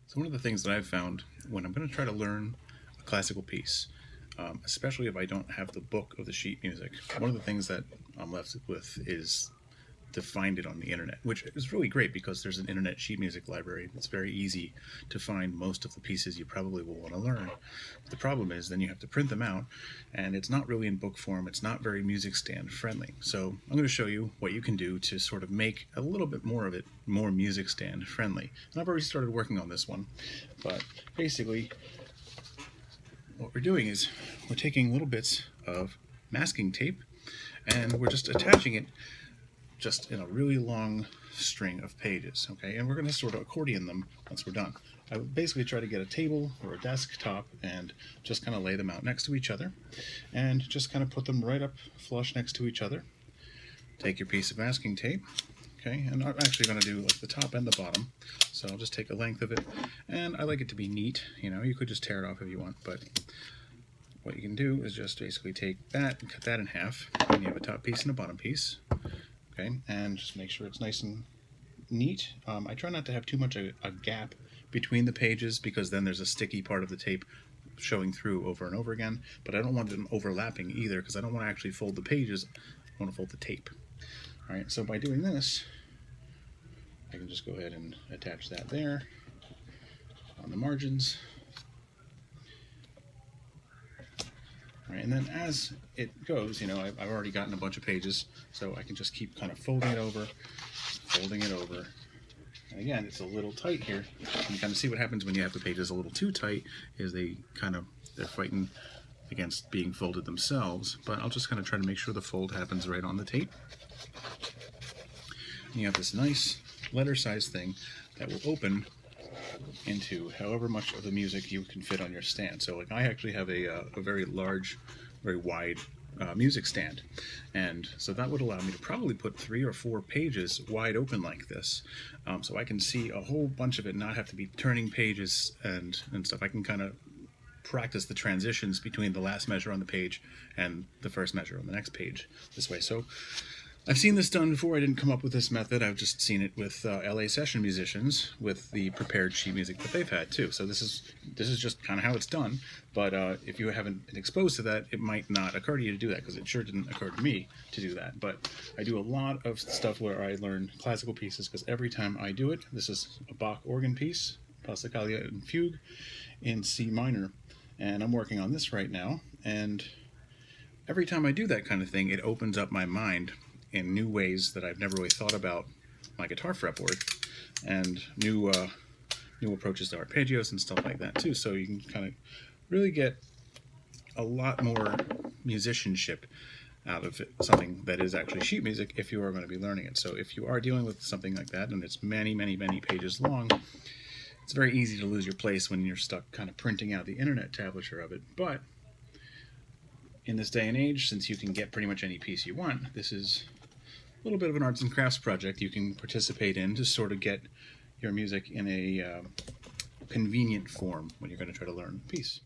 So one of the things that I've found when I'm going to try to learn a classical piece, especially if I don't have the book of the sheet music, one of the things that I'm left with is to find it on the internet, which is really great because there's an internet sheet music library. It's very easy to find most of the pieces you probably will want to learn. The problem is then you have to print them out, and it's not really in book form. It's not very music stand friendly. So I'm going to show you what you can do to sort of make a little bit more of it more music stand friendly. And I've already started working on this one, but basically what we're doing is we're taking little bits of masking tape and we're just attaching it just in a really long string of pages, okay? And we're going to sort of accordion them once we're done. I would basically try to get a table or a desktop and just kind of lay them out next to each other and just kind of put them right up flush next to each other. Take your piece of masking tape, okay? And I'm actually going to do like the top and the bottom. So I'll just take a length of it, and I like it to be neat. You know, you could just tear it off if you want, but what you can do is just basically take that and cut that in half, and you have a top piece and a bottom piece. Okay, and just make sure it's nice and neat. I try not to have too much a gap between the pages because then there's a sticky part of the tape showing through over and over again, but I don't want them overlapping either because I don't want to actually fold the pages, I want to fold the tape. Alright, so by doing this, I can just go ahead and attach that there on the margins. Right, and then as it goes, you know, I've already gotten a bunch of pages, so I can just keep kind of folding it over. And again, it's a little tight here. You kind of see what happens when you have the pages a little too tight, is they're fighting against being folded themselves. But I'll just kind of try to make sure the fold happens right on the tape. And you have this nice letter-sized thing that will open into however much of the music you can fit on your stand. So like I actually have a very large, very wide music stand, and so that would allow me to probably put 3 or 4 pages wide open like this, so I can see a whole bunch of it, not have to be turning pages and stuff. I can kind of practice the transitions between the last measure on the page and the first measure on the next page this way. So I've seen this done before. I didn't come up with this method. I've just seen it with LA session musicians with the prepared sheet music that they've had too. So this is just kind of how it's done. But if you haven't been exposed to that, it might not occur to you to do that, because it sure didn't occur to me to do that. But I do a lot of stuff where I learn classical pieces, because every time I do it, this is a Bach organ piece, Passacaglia and Fugue in C minor, and I'm working on this right now. And every time I do that kind of thing, it opens up my mind in new ways that I've never really thought about my guitar fretboard, and new approaches to arpeggios and stuff like that too. So you can kind of really get a lot more musicianship out of it, something that is actually sheet music, if you are going to be learning it. So if you are dealing with something like that and it's many pages long, it's very easy to lose your place when you're stuck kind of printing out the internet tablature of it. But in this day and age, since you can get pretty much any piece you want, this is a little bit of an arts and crafts project you can participate in to sort of get your music in a convenient form when you're going to try to learn a piece.